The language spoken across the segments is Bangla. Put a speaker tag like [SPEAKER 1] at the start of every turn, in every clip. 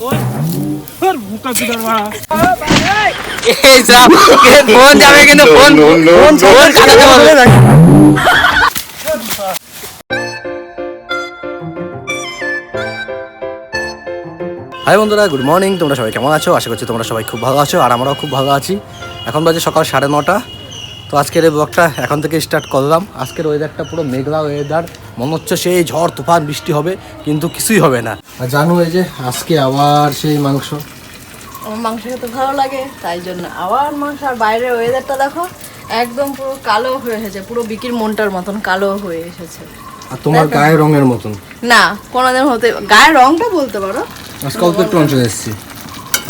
[SPEAKER 1] ফোন যাবে কিন্তু ফোন হাই বন্ধুরা, গুড মর্নিং। তোমরা সবাই কেমন আছো? আশা করছি তোমরা সবাই খুব ভালো আছো, আর আমরাও খুব ভালো আছি। এখন বাজে সকাল 9:30। তো আজকের এই ব্লগটা এখন থেকে স্টার্ট করলাম। আজকের ওয়েদারটা পুরো মেঘলা ওয়েদার, মনে হচ্ছে সেই ঝড় তুফান বৃষ্টি হবে, কিন্তু কিছুই হবে না। আর জানো এই যে আজকে আবার সেই মাংস,
[SPEAKER 2] আমার মাংস খেতে ভালো লাগে, তাই জন্য আবার মাংস। আর বাইরের ওয়েদারটা দেখো, একদম পুরো কালো হয়ে এসেছে, পুরো বিকির মনটার মতন কালো হয়ে এসেছে।
[SPEAKER 1] আর তোমার গায়ের রঙের মতন
[SPEAKER 2] না, কোনোদিন হতে গায়ের রংটা বলতে পারো।
[SPEAKER 1] আজকে অল্প একটু অঞ্চলে এসেছি,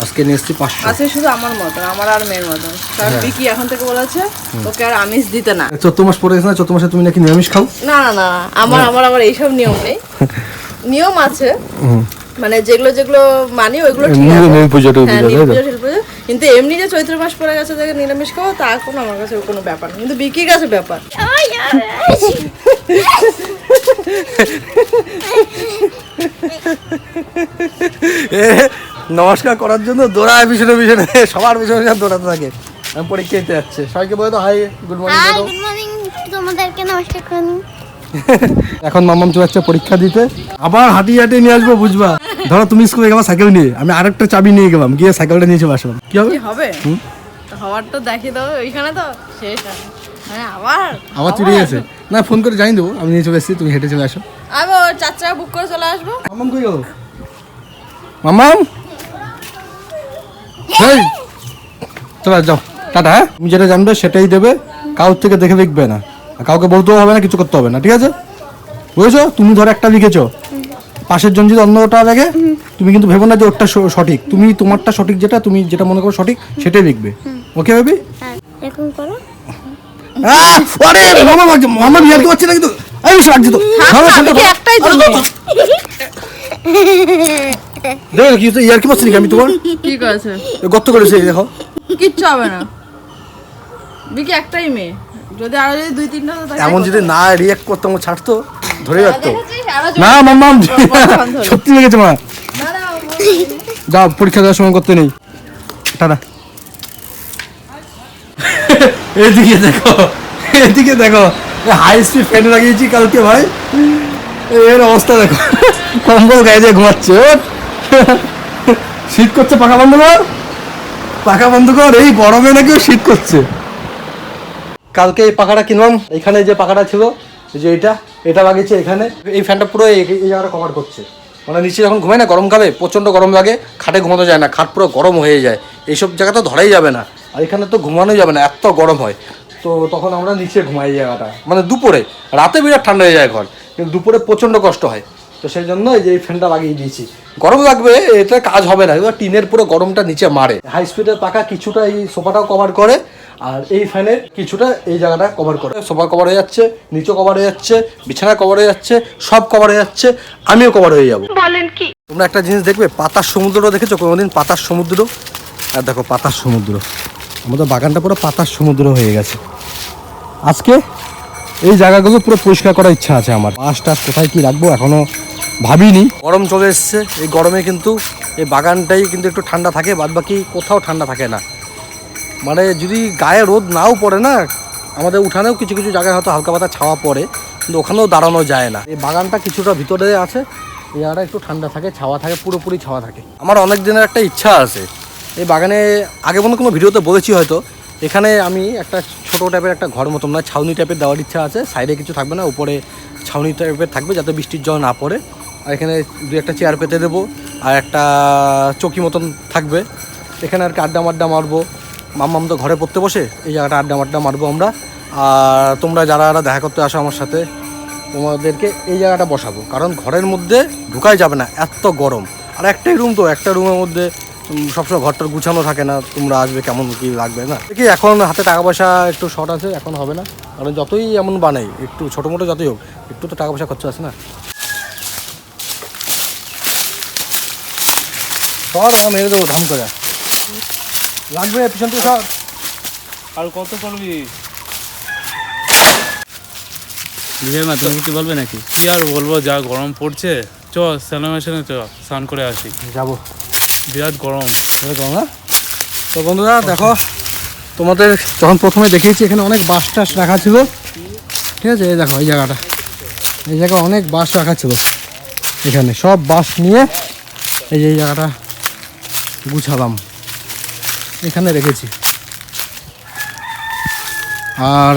[SPEAKER 1] আজকে নিয়ে এসেছি 500।
[SPEAKER 2] আজকে শুধু আমার মতন, আমার আর মেয়ের মতন। কারণ বিকি এখন থেকে বলেছে ওকে আর আমিষ দিতে না।
[SPEAKER 1] 14 মাস পরে গেছে না, 14 মাসে তুমি নাকি নিরামিষ খাও?
[SPEAKER 2] না না না, আমার এইসব নিয়ম নেই। নিয়ম আছে, মানে যেগুলো মানি ওইগুলো ঠিক আছে, হ্যাঁ, পুজো, কিন্তু এমনি যে চৈত্র মাস পরে গেছে দেখে নিরামিষ খাওয়া, তা কোনো আমার কাছে কোনো ব্যাপার না, কিন্তু বিকির কাছে ব্যাপার।
[SPEAKER 1] নমস্কার করার জন্য দৌড়ায় পিছনে পিছনে, সবার পিছনে দৌড়াতে থাকে। আমি পরীক্ষা দিতে যাচ্ছে, সবাইকে বলে তো hi, good morning.
[SPEAKER 3] Good morning, তোমাদেরকে নমস্কার করুন।
[SPEAKER 1] এখন মামাম চলে যাচ্ছে পরীক্ষা দিতে, আবার হাঁটিয়ে হাঁটিয়ে নিয়ে আসবো, বুঝবা? ধরো তুমি স্কুলে গেলাম সাইকেল নিয়ে, আমি আরেকটা চাবি নিয়ে গেলাম, গিয়ে সাইকেলটা নিয়ে চলে আসলাম, কি হবে?
[SPEAKER 2] হবে হওয়ার তো দেখিয়ে দাও ওইখানে, তো শেষ হ্যাঁ। আবার
[SPEAKER 1] চুরি গেছে না, ফোন করে জানিয়ে দেবো আমি নিয়ে চলে এসেছি, তুমি হেঁটে চলে আসো।
[SPEAKER 2] আমি 4 চাকা বুক করে চলে আসবো।
[SPEAKER 1] মামাম কই গেল? মামাম চলো যাও, টাটা। হ্যাঁ, তুমি যেটা জানবে সেটাই দেবে, কাউর থেকে দেখে লিখবে না, কাউকে বলতেও হবে না, কিছু করতে হবে না, ঠিক আছে? বুঝেছো? তুমি ধরো একটা লিখেছো, পাশের জন যদি অন্যটা দেখে, তুমি কিন্তু ভেবো না যে ওরটা সঠিক, তুমি তোমারটা সঠিক, যেটা তুমি যেটা মনে করো সঠিক সেটাই লিখবে। Okay baby?
[SPEAKER 3] হ্যাঁ, এরকম করো।
[SPEAKER 1] আরে মামা মামা বিয়ার করছে না, কিন্তু এই বিষয় রাখছি তো,
[SPEAKER 2] একটাই তো
[SPEAKER 1] দেখো কি ইয়ার কি বলছি আমি তোমার
[SPEAKER 2] কি করেছে,
[SPEAKER 1] গর্ত করেছে, এই দেখো,
[SPEAKER 2] কিচ্ছু হবে না। বিকি একটাই মেয়ে, যদি আরো যদি 2-3টা হতো,
[SPEAKER 1] এমন যদি না রিঅ্যাক্ট করতাম, ছাড়তো, ধরে রাখতো
[SPEAKER 2] না।
[SPEAKER 1] না। মাম্মাম সত্যি লেগেছে মা, যাও পরীক্ষা দেওয়ার সময় করতে নেই, টাটা। এদিকে দেখো, এদিকে দেখো, হাই স্পিড ফ্যান লাগিয়েছি কালকে ভাই, এর অবস্থা দেখো, কম্বল গায়ে দিয়ে ঘুমাচ্ছে। শীত করছে, পাখা বন্ধ কর, পাখা বন্ধ কর, এই গরমে নাকি শীত করছে। কালকে এই পাখাটা কিনলাম, এখানে যে পাখাটা ছিল, যে এটা লাগিয়েছে এখানে, এই ফ্যানটা পুরো এই জায়গাটা কভার করছে। মানে নিচে যখন ঘুমায় না গরমকালে প্রচণ্ড গরম লাগে, খাটে ঘুমানো যায় না, খাট পুরো গরম হয়ে যায়, এইসব জায়গা তো ধরাই যাবে না, আর এখানে তো ঘুমানোই যাবে না, এত গরম হয়। তো তখন আমরা নিচে ঘুমাই এই জায়গাটা, মানে দুপুরে, রাতে বিরাট ঠান্ডা হয়ে যায় ঘর, কিন্তু দুপুরে প্রচণ্ড কষ্ট হয়। তো সেই জন্য এই যে এই ফ্যানটা লাগিয়ে দিয়েছি। গরম লাগবে, এটা কাজ হবে না, এবার টিনের পুরো গরমটা নিচে মারে। হাই স্পিডের পাখা কিছুটা এই সোফাটাও কভার করে, আর এই ফ্যানের কিছুটা এই জায়গাটা কভার করে। সোফা কভার হয়ে যাচ্ছে, নিচে কভার হয়ে যাচ্ছে, বিছানা কভার হয়ে যাচ্ছে, সব কভার হয়ে যাচ্ছে, আমিও কভার হয়ে যাবো। বলেন কি? তোমরা একটা জিনিস দেখবে, পাতার সমুদ্রটা দেখেছো কোনোদিন? পাতার সমুদ্র, আর দেখো পাতার সমুদ্র, আমাদের বাগানটা পুরো পাতার সমুদ্র হয়ে গেছে। আজকে এই জায়গাগুলো পুরো পরিষ্কার করার ইচ্ছা আছে আমার। বাঁশ টাশ কোথায় কি রাখবো এখনো ভাবিনি। গরম চলে এসছে, এই গরমে কিন্তু এই বাগানটাই কিন্তু একটু ঠান্ডা থাকে, বাদ বাকি কোথাও ঠান্ডা থাকে না। মানে যদি গায়ে রোদ নাও পড়ে না, আমাদের উঠানেও কিছু কিছু জায়গায় হয়তো হালকা পাতা ছাওয়া পড়ে, কিন্তু ওখানেও দাঁড়ানো যায় না। এই বাগানটা কিছুটা ভিতরে আছে, এই জায়গাটা একটু ঠান্ডা থাকে, ছাওয়া থাকে, পুরোপুরি ছাওয়া থাকে। আমার অনেক দিনের একটা ইচ্ছা আছে এই বাগানে, আগে কোনো ভিডিওতে বলেছি হয়তো, এখানে আমি একটা ছোটো টাইপের একটা ঘর মতন না, ছাউনি টাইপের দেওয়ার ইচ্ছা আছে। সাইডে কিছু থাকবে না, উপরে ছাউনি টাইপের থাকবে, যাতে বৃষ্টির জল না পড়ে। আর এখানে 2-1টা চেয়ার পেতে দেবো, আর একটা চৌকি মতন থাকবে, এখানে আর কি আড্ডা মাড্ডা মারবো। মাম্মাম তো ঘরে পড়তে বসে, এই জায়গাটা আড্ডা মাড্ডা মারবো আমরা। আর তোমরা যারা দেখা করতে আসো আমার সাথে, তোমাদেরকে এই জায়গাটা বসাবো, কারণ ঘরের মধ্যে ঢুকাই যাবে না, এত গরম। আর একটাই রুম, তো একটা রুমের মধ্যে সবসময় ঘরটার গুছানো থাকে না, তোমরা আসবে কেমন কি লাগবে না। দেখি এখন হাতে টাকা পয়সা একটু শর্ট আছে, এখন হবে না, কারণ যতই এমন বানাই, একটু ছোটো মোটো যতই হোক, একটু তো টাকা পয়সা খরচা আছে না। সব দাম মেরে দেবো ধাম করে, লাগবে পিছন থেকে সব।
[SPEAKER 4] আর কত করবি? মা তুমি কিছু বলবে নাকি? কি আর বলবো, যা গরম পড়ছে, চ স্যালো মেশিনে চ, স্নান করে আসি।
[SPEAKER 1] যাবো,
[SPEAKER 4] বিরাট গরম।
[SPEAKER 1] এরকম না? তো বন্ধুরা দেখো, তোমাদের যখন প্রথমে দেখিয়েছি এখানে অনেক বাঁশ টাস রাখা ছিল, ঠিক আছে? এই দেখো এই জায়গাটা, এই জায়গায় অনেক বাঁশ রাখা ছিল, এখানে সব বাঁশ নিয়ে এই যে এই জায়গাটা গুছালাম, এখানে রেখেছি। আর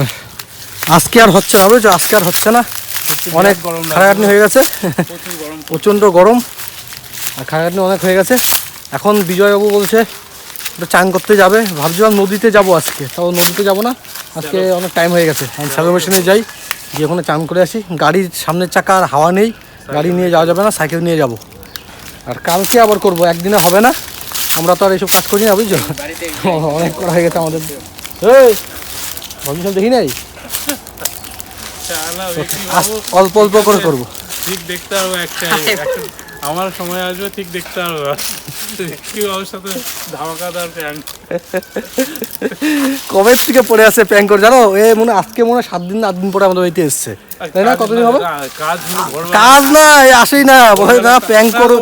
[SPEAKER 1] আজকে আর হচ্ছে না, বুঝছো? আজকে আর হচ্ছে না, অনেক খাটাখাটনি হয়ে গেছে, প্রচণ্ড গরম আর খাটাখাটনি অনেক হয়ে গেছে। এখন বিজয়বাবু বলছে একটু চান করতে যাবে, ভাবছিলাম নদীতে যাব আজকে, তাও নদীতে যাব না, আজকে অনেক টাইম হয়ে গেছে। আমি স্যালো মেশিনে যাই, গিয়ে ওখানে চান করে আসি। গাড়ির সামনের চাকা আর হাওয়া নেই, গাড়ি নিয়ে যাওয়া যাবে না, সাইকেল নিয়ে যাব। আর কালকে আবার করব, একদিনে হবে না, আমরা তো আর এইসব কাজ করি না, বুঝছো? অনেক করা হয়ে গেছে আমাদের। এই ভবিষ্যৎ দেখি নাই, অল্প অল্প করে করবো।
[SPEAKER 4] ঠিক দেখতে পারবো একটা আমার সময় আসবে, ঠিক দেখতে পারবো কি ওর সাথে ধামাকাদার প্যান্ট।
[SPEAKER 1] কবে থেকে পড়ে আছে প্যাং করে, জানো? এ মনে আজকে মনে 7 দিন 8 দিন পরে আমাদের বাড়িতে এসছে, তাই না? কতদিন হবে?
[SPEAKER 4] কাজ হলো ভোরবেলা,
[SPEAKER 1] কাজ না, এই আসেই না, বলে না প্যাং করো।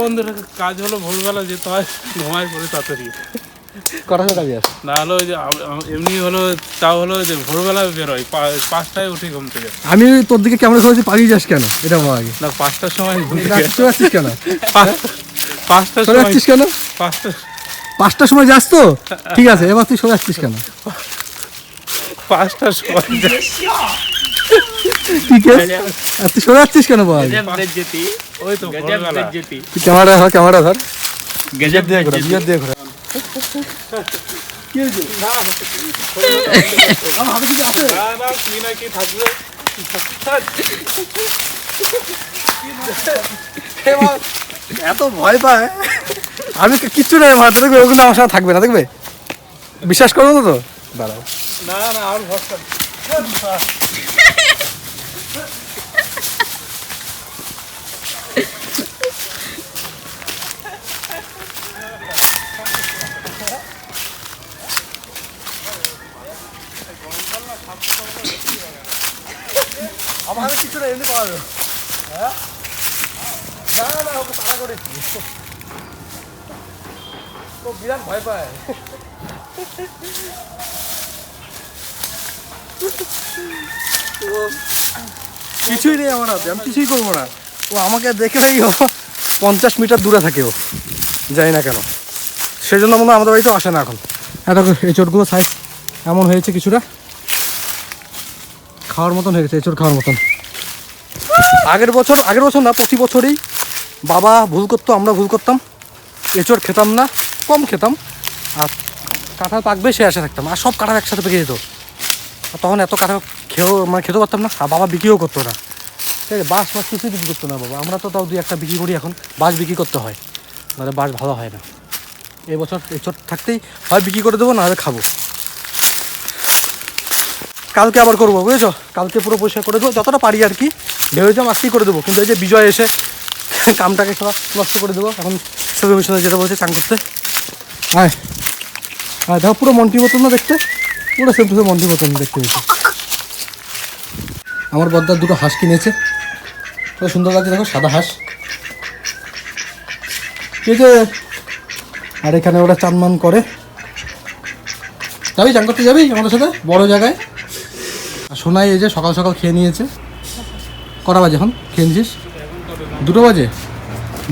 [SPEAKER 4] কাজ হলো ভোরবেলা যেতে হয়, ঘুমায় পড়ে তাড়াতাড়ি।
[SPEAKER 1] কটার সময় কাজে আসে?
[SPEAKER 4] না হলো ওই যে এমনি হলো, তাও হলো যে ভোরবেলা বেরোয়, 5টায় উঠি ঘুম থেকে।
[SPEAKER 1] আমি তোর দিকে ক্যামেরা ধরেছি, পালিয়ে যাস কেন? এটা বল আগে।
[SPEAKER 4] না 5টার সময় ঘুম থেকে
[SPEAKER 1] চলে আসছিস কেন?
[SPEAKER 4] 5টার
[SPEAKER 1] চলে
[SPEAKER 4] সময়
[SPEAKER 1] আসছিস কেন? 5টার সময় যাস তো? ঠিক আছে, এবার তুই চলে আসছিস কেন?
[SPEAKER 4] 5টার সময়
[SPEAKER 1] ঠিক আছে, আর তুই চলে আসছিস কেন বল?
[SPEAKER 4] ওই তো ভোরবেলা।
[SPEAKER 1] তুই ক্যামেরা ধর, ক্যামেরা ধর, গেজেট দিয়ে ঘোরা, গেজেট দিয়ে ঘোরা। কি হয়েছে? আমার হাতে কিছু আছে?
[SPEAKER 4] না না, কি না কি থাকবে।
[SPEAKER 1] এত ভয় পায়, আমি কিচ্ছু নেই আমার হাতে, দেখবে ওগুলো আমার সাথে থাকবে না, দেখবে? বিশ্বাস করো না তো? দাঁড়াও।
[SPEAKER 4] না না, আর ভরসা নেই।
[SPEAKER 1] আমার হাতে কিছু নেই, এমনি পাওয়া যাবে। হ্যাঁ, না না, ওকে তাড়া করেছি, ও বিরাট ভয় পায়। কিছুই নেই আমার হাতে, আমি কিছুই করবো না। ও আমাকে দেখলেই 50 মিটার দূরে থাকে, ও জানি না কেন, সেই জন্য মনে হয় আমাদের বাড়িতেও আসে না এখন। এটা এঁচড়গুলো সাইজ এমন হয়েছে, কিছুটা খাওয়ার মতন হয়ে গেছে, এঁচড় খাওয়ার মতন। আগের বছর না, প্রতি বছরই বাবা ভুল করতো, আমরা ভুল করতাম, এঁচড় খেতাম না, কম খেতাম। আর কাঁঠাল পাকবে সে আসে থাকতাম, আর সব কাঁঠাল একসাথে পেকে যেত। আর তখন এত কাঁঠাল খেতে পারতাম না, আর বাবা বিক্রিও করতো না, ঠিক আছে? বাঁশ কিছুই বিক্রি করতো না বাবা, আমরা তো তাও 2-1টা বিক্রি করি এখন, বাঁশ বিক্রি করতে হয়, নাহলে বাঁশ ভালো হয় না। এই বছর এঁচড় থাকতেই হয় বিক্রি করে দেবো, নাহলে খাবো। কালকে আবার করবো, বুঝেছো? কালকে পুরো পরিষ্কার করে দেবো, যতটা পারি আর কি, ভেবেছিলাম আজকেই করে দেবো, কিন্তু এই যে বিজয় এসে কামটাকে সব নষ্ট করে দেবো। এখন সেভেন মিশনে যেটা বলছে চান করতে, হ্যাঁ হ্যাঁ, দেখো পুরো মন্টির মতন না দেখতে, পুরো সেম টু সেম মন্টির মতন দেখতে হয়েছে। আমার বদ্দার 2টো হাঁস কিনেছে, খুব সুন্দর লাগছে, দেখো সাদা হাঁস, ঠিক আছে? আর এখানে ওরা চানমান করে। যাবি চান করতে, যাবি আমাদের সাথে বড় জায়গায়? আর সোনাই এই যে সকাল সকাল খেয়ে নিয়েছে। কটা বাজে এখন খেয়ে নিয়েছিস? 2টো বাজে?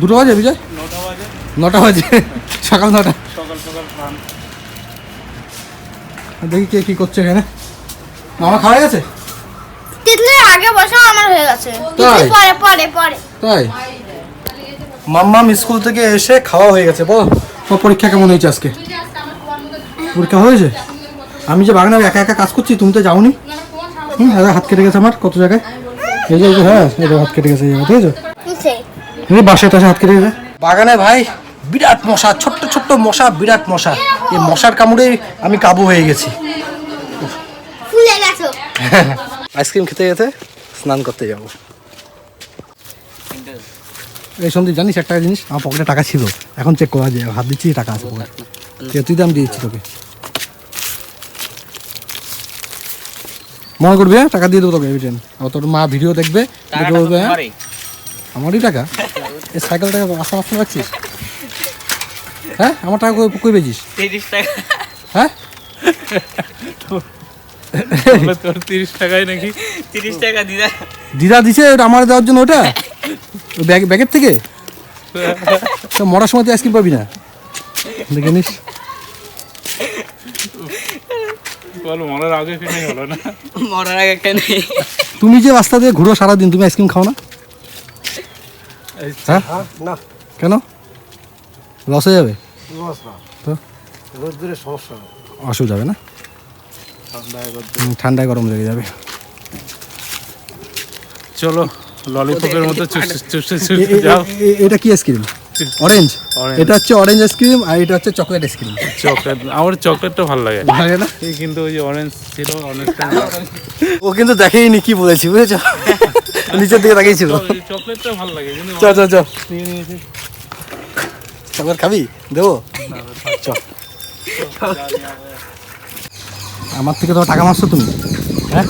[SPEAKER 1] 2টো বাজে বিজয়? 9টা বাজে, সকাল 9টা। দেখি কে কি করছে এখানে। মামা খাওয়া গেছে?
[SPEAKER 3] তিতলি আগে বসো, আমার হয়ে গেছে।
[SPEAKER 1] তাই?
[SPEAKER 3] পরে পরে পরে
[SPEAKER 1] তাই? মাম্মাম স্কুল থেকে এসে খাওয়া হয়ে গেছে। বল তোর পরীক্ষা কেমন হয়েছে আজকে? পরীক্ষা হয়েছে? আমি যে বাগানে একা একা কাজ করছি, তুমি তো যাওনি। হাত কেটে গেছে আমার কত জায়গায়, এই যে হ্যাঁ, এই হাত কেটে গেছে, ঠিক আছে? এই বাসায় টাসে হাত কেটে গেছে। বাগানে ভাই বিরাট মশা, ছোট্ট ছোট্ট মশা, বিরাট মশা। এই মশার কামড়ে আমি কাবু হয়ে গেছি।
[SPEAKER 3] ফুলে গেছো।
[SPEAKER 1] আইসক্রিম খেতে যেতে স্নান করতে যাবো। এই সন্দীপ জানিস একটা জিনিস, আমার পকেটে টাকা ছিল, এখন চেক করা যায়, হাত দিচ্ছি টাকা আছে পকেটে, তুই দাম দিয়েছি তোকে, মনে করবি? হ্যাঁ, টাকা দিয়ে দেবো তোকে, বুঝলেন? তোর মা ভিডিও দেখবে, বলবে আমারই টাকা। এই সাইকেলটাকে আস্তে আস্তে রাখছিস, হ্যাঁ আমার টাকা কই পেয়েছিস
[SPEAKER 5] 30 টাকা
[SPEAKER 1] হ্যাঁ
[SPEAKER 4] তোর 30 টাকায় নাকি
[SPEAKER 5] 30 টাকা দিদা
[SPEAKER 1] দিদা দিছে ওটা আমার দেওয়ার জন্য ওটা ব্যাগের থেকে তো মরার সময় তুই আইসক্রিম পাবি না দেখে নিস
[SPEAKER 4] বল মরার আগে কিনে হলো না
[SPEAKER 5] মরার আগে কেনে
[SPEAKER 1] তুমি যে রাস্তা দিয়ে ঘুরো সারাদিন তুমি আইসক্রিম খাও না হ্যাঁ
[SPEAKER 6] না
[SPEAKER 1] কেন লস হয়ে যাবে
[SPEAKER 6] লস না
[SPEAKER 1] তো
[SPEAKER 6] রোদ্দুরের সমস্যা
[SPEAKER 1] অসুবিধা হবে না ঠান্ডায় গরম লেগে যাবে
[SPEAKER 4] চলো ললিপপের মতো চুষে চুষে
[SPEAKER 1] এ-
[SPEAKER 4] চুষে
[SPEAKER 1] এ-
[SPEAKER 4] যাও
[SPEAKER 1] এ- এটা কি আইসক্রিম অরেঞ্জ
[SPEAKER 4] Orange.
[SPEAKER 1] এটা হচ্ছে অরেঞ্জ আইসক্রিম আর এটা হচ্ছে চকলেট আইসক্রিম
[SPEAKER 4] চকলেট আমার চকলেটটা ভালো লাগে
[SPEAKER 1] লাগে না
[SPEAKER 4] এই কিন্তু ওই যে অরেঞ্জ ছিল অরেঞ্জটা
[SPEAKER 1] ও কিন্তু দেখেইনি কি বলেছি বুঝেছো নিচের দিকে তাকিয়েছিল
[SPEAKER 4] চকলেটটা ভালো লাগে কিন্তু
[SPEAKER 1] চ চ চ
[SPEAKER 4] নিয়ে নিয়েছি
[SPEAKER 1] চকলেট খাবি দেবো চ আমার থেকে তো টাকা মারছো তুমি হ্যাঁ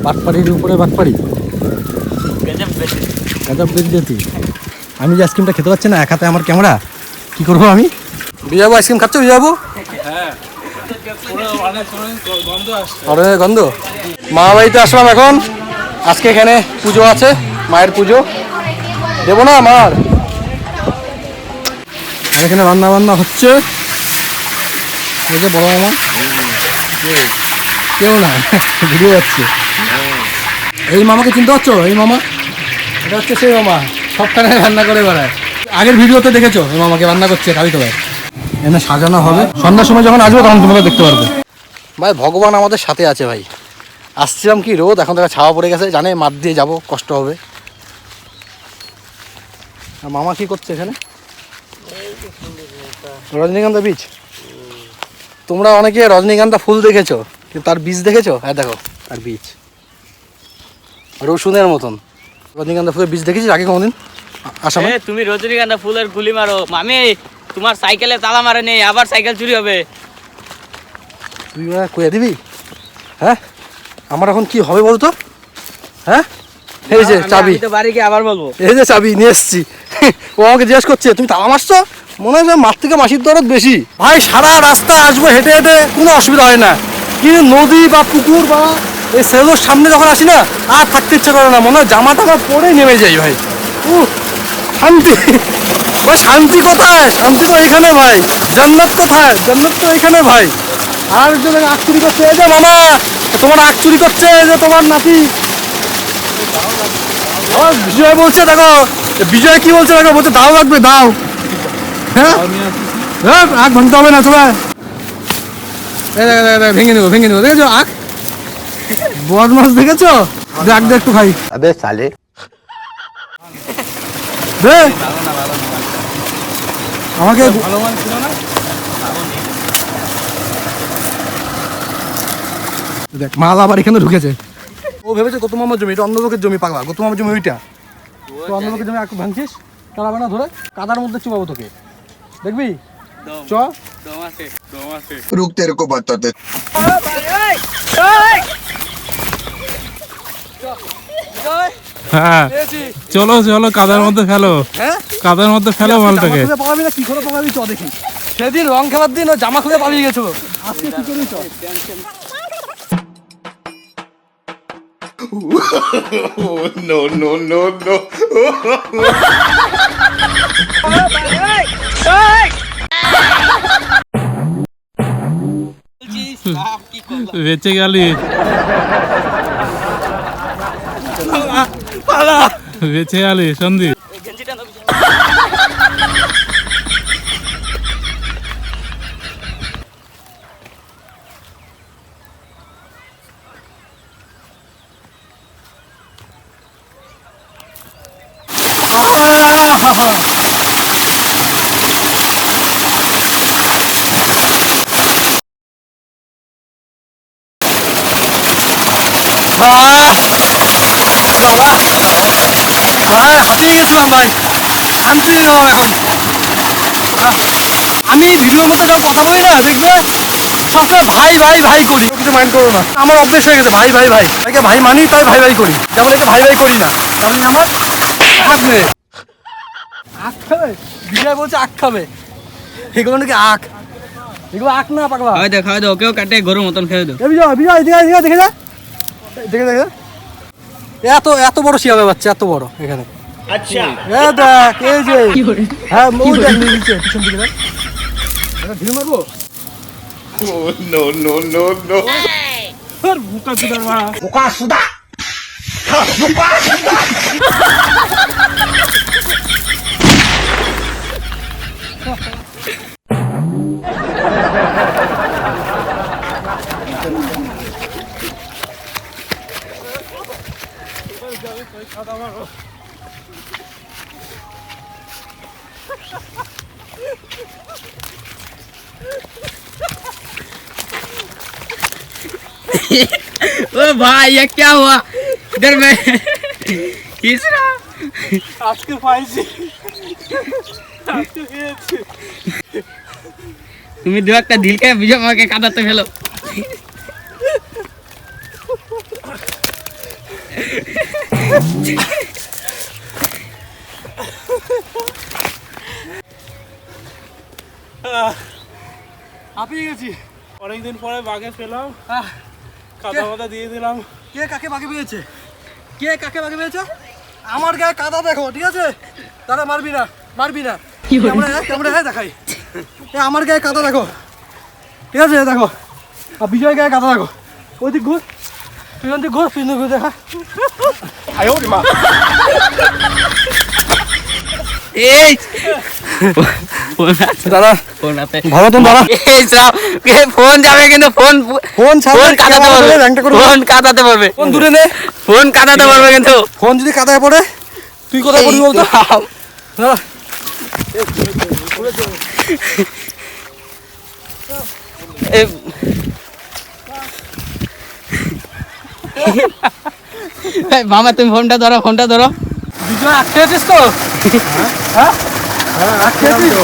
[SPEAKER 1] বাটপাড়ির উপরে বাটপাড়ি
[SPEAKER 5] গজব বেশি
[SPEAKER 1] গজব বেরিয়েছি আমি যে আইসক্রিমটা খেতে পাচ্ছি না এক হাতে আমার ক্যামেরা কি করবো আমি বিজাবু আইসক্রিম খাচ্ছ বিজাবু
[SPEAKER 4] পুরো অরেঞ্জ অরেঞ্জ গন্ধ আসছে
[SPEAKER 1] অরেঞ্জের গন্ধ মা বাড়িতে আসলাম এখন আজকে এখানে পুজো আছে মায়ের পুজো দেবো না মার আর এখানে রান্না বান্না হচ্ছে এই যে বড় মামা কেউ না ভিডিও হচ্ছে এই মামাকে চিনতে পারছো এই মামা এটা হচ্ছে সেই মামা সবখানে রান্না করে বেড়ায় আগের ভিডিওতে দেখেছো এই মামাকে রান্না করছে কালীতলায় এনে সাজানো হবে সন্ধ্যার সময় যখন আসবে তখন তোমরা দেখতে পারবে ভাই ভগবান আমাদের সাথে আছে ভাই আসছিলাম কি রোদ এখন দেখা ছাওয়া পড়ে গেছে জানে মাঠ দিয়ে যাব কষ্ট হবে আর মামা কি করছে এখানে রজনীগন্ধা বীজ তোমরা অনেকে রজনীগন্ধা ফুল দেখেছো কিন্তু তার বীজ দেখেছো হ্যাঁ দেখো তার বীজ রসুনের মতন রজনীগন্ধা ফুলের বীজ দেখেছিস আগে কোনোদিন আসামে
[SPEAKER 5] এ তুমি রজনীগন্ধা ফুলের গুলি মারো মামি তোমার সাইকেলে তালা মারে নেই আবার সাইকেল চুরি হবে
[SPEAKER 1] তুই ওরা কয়ে দিবি হ্যাঁ আমার এখন কি হবে বলতো হ্যাঁ এই যে চাবি
[SPEAKER 5] আমি তো বাড়ি গিয়ে আবার বলবো
[SPEAKER 1] এই যে চাবি নিয়ে এসছি ও আমাকে জিজ্ঞেস করছে তুমি তালা মারছো মনে হয় মাঠ থেকে মাসির দরদ বেশি ভাই সারা রাস্তা আসবো হেঁটে হেঁটে কোনো অসুবিধা হয় না কিন্তু নদী বা পুকুর বা এই সেলোর সামনে যখন আসি না আর থাকতে ইচ্ছে করে না মনে হয় জামা টামা পরে নেমে যাই ভাই শান্তি ভাই শান্তি কোথায় শান্তি তো এখানে ভাই জান্নাত কোথায় জান্নাত তো এখানে ভাই আর একজন আখ চুরি করছে এই যে মামা তোমার আখ চুরি করছে এই যে তোমার নাতি বিজয় বলছে দেখো বিজয় কি বলছে দেখো বলছে দাও লাগবে দাও হ্যাঁ হ্যাঁ আখ ভাঙতে হবে না সবাই ভেঙে নেবো দেখেছো আখ বদমাস দেখেছো আখ দে একটু খাই
[SPEAKER 6] আবে সালে
[SPEAKER 1] দে আমাকে
[SPEAKER 4] ভালো মাল ছিল না
[SPEAKER 1] দেখ মাল আবার এখানে ঢুকেছে ও ভেবেছে গৌতম মামার জমি এটা অন্য লোকের জমি পাগলা গৌতম মামার জমি ওইটা তো অন্য লোকের জমি একটু ভাঙছিস তারা না ধরে কাদার মধ্যে চুবাবো তোকে দেখবি চ
[SPEAKER 4] দম আছে
[SPEAKER 7] रुक तेरे को बताते
[SPEAKER 4] হ্যাঁ চলো চলো কাদার মধ্যে ফেলো
[SPEAKER 1] হ্যাঁ
[SPEAKER 4] কাদার মধ্যে ফেলো মালটাকে
[SPEAKER 1] জামা খুলে পালাবি না কি করে পালাবি চ দেখি সেদিন রং খেলার দিন ও জামা খুলে পালিয়ে গেছো আজকে কি করি চ
[SPEAKER 7] नो नो नो नो
[SPEAKER 4] বেঁচে গেলি বেঁচে গেলি সন্দীপ
[SPEAKER 5] গেঞ্জিটা নবী
[SPEAKER 1] হাঁপিয়ে গেছিলাম ভাই শান্তি নিলাম এখন আমি ভিডিওর মধ্যে যখন কথা বলি না দেখবে সবসময় ভাই ভাই ভাই করি কিছু মাইন্ড করো না আমার অভ্যেস হয়ে গেছে ভাই ভাই ভাই তাকে ভাই মানি তাই ভাই ভাই করি যেমন একে ভাই ভাই করি না তেমনি আমার আখ নেই আখ খাবে বিজয় বলছে আখ খাবে এগুলো নাকি আখ, এগুলো আখ না পাগলা।
[SPEAKER 5] খাওয়াই দে ওকেও কাটে গরুর মতন খেয়ে দে।
[SPEAKER 1] এ বিজয় বিজয় দেখে যা দেখে দেখে এত এত বড় শিয়ালের বাচ্চা, এত বড় এখানে। আচ্ছা দেখ এই যে হ্যাঁ ওই দেখ নিচে পিছন দিকে দেখ, এটা ঢিল মারবো।
[SPEAKER 7] Oh, no, no, no, no.
[SPEAKER 4] আর বুকা চুদার মারা
[SPEAKER 5] ओ भाई ये क्या हुआ इधर में तीसरा
[SPEAKER 4] আজকে পাইছি, আজকে পেয়েছি।
[SPEAKER 5] তুমি দু একটা ঢিলকে বিজয় মাকে কাঁদাতে ফেলো।
[SPEAKER 1] হাঁপিয়ে গেছি।
[SPEAKER 4] অনেকদিন পরে বাঘে পেলাম, কাদা মাদা দিয়ে দিলাম।
[SPEAKER 1] কে কাকে বাগে পেয়েছে, কে কাকে বাগে পেয়েছে? আমার গায়ে কাদা দেখো, ঠিক আছে? তারা মারবি না, মারবি না। ক্যামেরা হ্যাঁ দেখাই, আমার গায়ে কাদা দেখো, ঠিক আছে? দেখো, আর বিজয় গায়ে কাদা দেখো। ওই দিক ঘুর, পিছন দিক ঘুর, পিছন দিক ঘুর দেখা।
[SPEAKER 5] এই
[SPEAKER 1] দাদা
[SPEAKER 5] ফোন আতে
[SPEAKER 1] ভালো তো দাদা,
[SPEAKER 5] এই সব কে ফোন যাবে কিন্তু ফোন
[SPEAKER 1] ফোন
[SPEAKER 5] ফোন কাটাতে পারবে, ফোন কাটাতে পারবে,
[SPEAKER 1] ফোন দূরে নে,
[SPEAKER 5] ফোন কাটাতে পারবে কিন্তু
[SPEAKER 1] ফোন যদি কাদায় পড়ে তুই কোথায় পড়বি বলতো? দাদা
[SPEAKER 5] মামা তুমি ফোনটা ধরো, ফোনটা ধরো।
[SPEAKER 1] বিজয় আটকে আছিস তো? হ্যাঁ হ্যাঁ আটকে আছিস।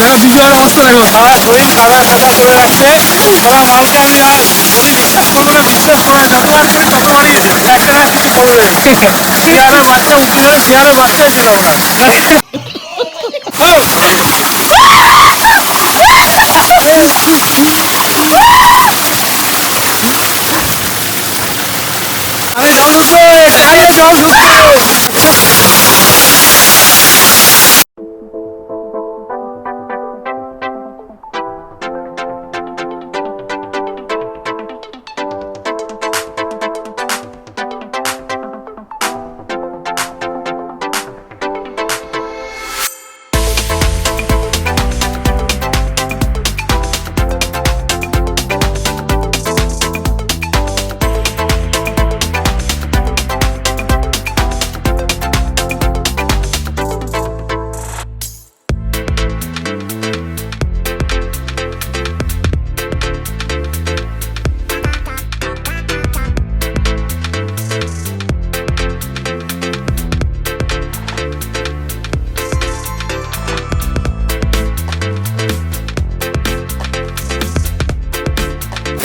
[SPEAKER 4] দেখো বিজয়ের অবস্থা দেখো, সারা শরীর কাদা কাদা করে রাখছে। সারা মালকে আমি আর বলি বিশ্বাস করবো না, বিশ্বাস করবো না, যতবার করি ততবারই একটা না কিছু বলবে। শিয়ালের বাচ্চা উচিত হলে শিয়ালের বাচ্চাই ছিল না।
[SPEAKER 1] আরে জল ঢুকছে, গাড়িতে জল ঢুকছে।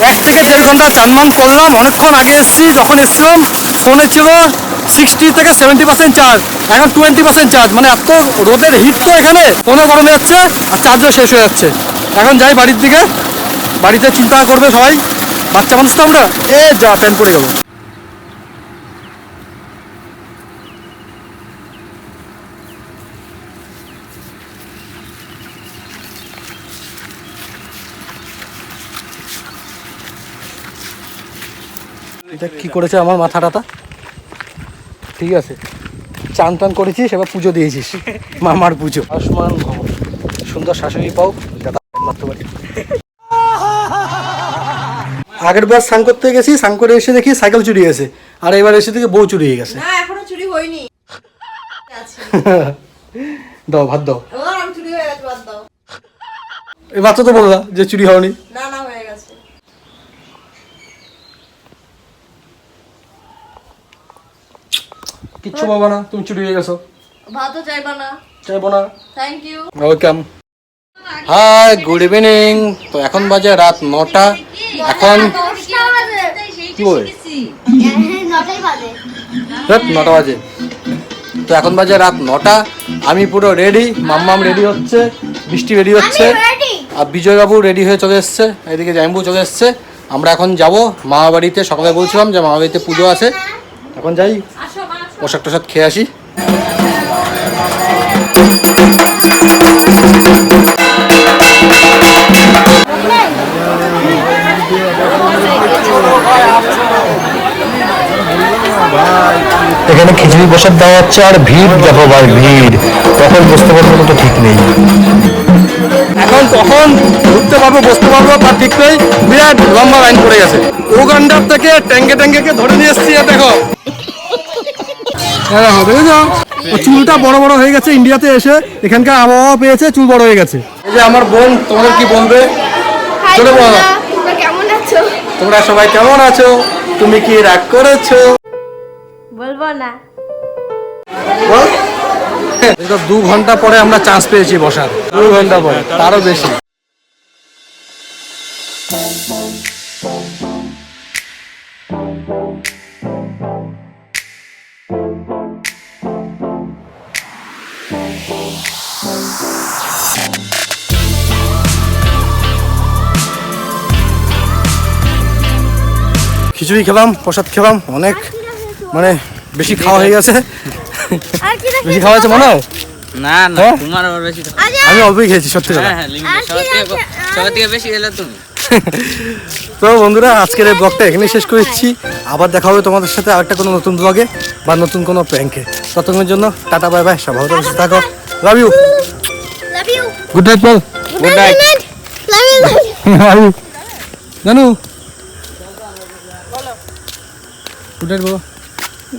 [SPEAKER 1] এক থেকে দেড় ঘন্টা চানমান করলাম, অনেকক্ষণ আগে এসেছি। যখন এসছিলাম ফোনে ছিল 60 থেকে 70% চার্জ, এখন 20% চার্জ। মানে এত রোদের হিট তো এখানে, ফোনও গরমে যাচ্ছে আর চার্জও শেষ হয়ে যাচ্ছে। এখন যাই বাড়ির দিকে, বাড়িতে চিন্তা করবে সবাই, বাচ্চা মানুষ তো আমরা। এ যা প্যান পড়ে গেল। এটা কি করেছে আমার মাথাটা? ঠিক আছে, চান টান করেছিস, এবার পুজো দিয়েছিস, মামার পুজো। আসমান সুন্দর শাশুড়ি পাও, মারতে পারি। আগের বার স্নান করতে গেছি, স্নান করে এসে দেখি সাইকেল চুরি গেছে, আর এবার এসে থেকে বউ চুরি হয়ে গেছে।
[SPEAKER 2] না এখনো চুরি হয়নি।
[SPEAKER 1] দাও ভাত দাও।
[SPEAKER 2] আমি চুরি হয়ে গেছে, বাদ দাও।
[SPEAKER 1] এই বাচ্চা তো বললা যে চুরি হয়নি।
[SPEAKER 2] না না হয়ে গেছে।
[SPEAKER 1] কিচ্ছু পাবা না, তুমি চুরি হয়ে গেছো।
[SPEAKER 2] ভাতও চাইবা না।
[SPEAKER 1] চাইবো না।
[SPEAKER 2] Thank you.
[SPEAKER 1] Welcome. Hi, good evening. তো এখন বাজে রাত 9টা। এখন কি বলে?
[SPEAKER 3] 9টাই বাজে।
[SPEAKER 1] রাত 9টা বাজে। তো এখন বাজে রাত 9টা, আমি পুরো রেডি, মাম্মাম রেডি হচ্ছে, বৃষ্টি রেডি হচ্ছে,
[SPEAKER 3] রেডি
[SPEAKER 1] আর বিজয়বাবু রেডি হয়ে চলে এসছে, এদিকে জাইম্বু চলে এসছে। আমরা এখন যাব মামা বাড়িতে, সকালে বলছিলাম যে মামা বাড়িতে পুজো আছে, এখন যাই প্রসাদ টসাদ খেয়ে আসি। এখানে খিচুড়ি প্রসাদ দেওয়া হচ্ছে, আর ভিড় দেখো ভাই, ভিড় কখন বসতে পারবো তো ঠিক নেই, এখন কখন ঢুকতে পারবো বসতে পারবো তার ঠিক নেই, বিরাট লম্বা লাইন পড়ে গেছে। উগান্ডার থেকে ট্যাঙ্কে ধরে নিয়ে এসছি, দেখো দেখেছো চুলটা বড় বড় হয়ে গেছে, ইন্ডিয়াতে এসে এখানকার আবহাওয়া পেয়েছে, চুল বড় হয়ে গেছে। এই যে আমার বোন, তোমাদের কি বলবে চলে বলো,
[SPEAKER 3] তোমরা কেমন আছো?
[SPEAKER 1] তোমরা সবাই কেমন আছো? তুমি কি রাগ করেছো?
[SPEAKER 3] বলবো না।
[SPEAKER 1] বল। 2 ঘন্টা পরে আমরা চান্স পেয়েছি বসার, 2 ঘন্টা পরে, তারও বেশি। খিচুড়ি খেলাম, প্রসাদ খেলাম, অনেক মানে বেশি খাওয়া হয়ে গেছে।
[SPEAKER 3] আর কি
[SPEAKER 1] বেশি খাওয়া হয়েছে মনে হয়?
[SPEAKER 5] না না,
[SPEAKER 1] হ্যাঁ?
[SPEAKER 5] তোমার আবার বেশি তো।
[SPEAKER 1] আমি অল্পই খেয়েছি সত্যি কথা।
[SPEAKER 5] হ্যাঁ হ্যাঁ, লিমিট সবার থেকে বেশি খেলে তুমি।
[SPEAKER 1] তো বন্ধুরা, আজকের এই ব্লগটা এখানেই শেষ করে দিচ্ছি। আবার দেখা হবে তোমাদের সাথে আরেকটা কোনো নতুন ব্লগে বা নতুন কোনো প্র্যাঙ্কে। ততক্ষণের জন্য টাটা, বাই বাই, সবাই ভালো থাকো, love you,
[SPEAKER 3] love you.
[SPEAKER 1] Good night বল,
[SPEAKER 5] good night.
[SPEAKER 3] Love you.
[SPEAKER 1] Love you জানু, গুড নাইট বলো।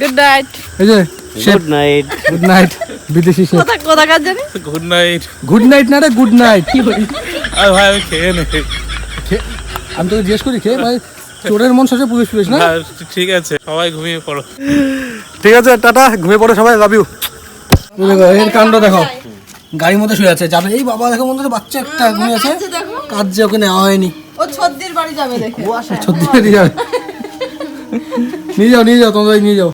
[SPEAKER 2] Good night.
[SPEAKER 1] এই যে
[SPEAKER 5] গুড নাইট।
[SPEAKER 1] গুড নাইট, বিদেশি শেফ।
[SPEAKER 2] কোথাকার জানি?
[SPEAKER 4] Good night.
[SPEAKER 1] গুড নাইট না রে, গুড নাইট।
[SPEAKER 4] আর ভাই আমি খেয়ে নেই।
[SPEAKER 1] আমি তোকে জিজ্ঞেস করি, খেয়ে ভাই চোরের মন শেষে পুলিশ পুলিশ না।
[SPEAKER 4] হ্যাঁ, ঠিক আছে, সবাই ঘুমিয়ে পড়ো।
[SPEAKER 1] ঠিক আছে, টাটা, ঘুমিয়ে পড়ো সবাই, লাভ ইউ। দেখো এর কাণ্ড দেখো, গাড়ির মধ্যে শুয়ে আছে, যাবে এই বাবা, দেখো বন্ধুরা, বাচ্চা একটা ঘুমিয়ে আছে, কাজ যে ওকে নেওয়া হয়নি,
[SPEAKER 2] ও ছদ্দির বাড়ি যাবে দেখে।
[SPEAKER 1] সত্যি নিয়ে যাবে, নিয়ে যাও তোমরা, নিয়ে যাও।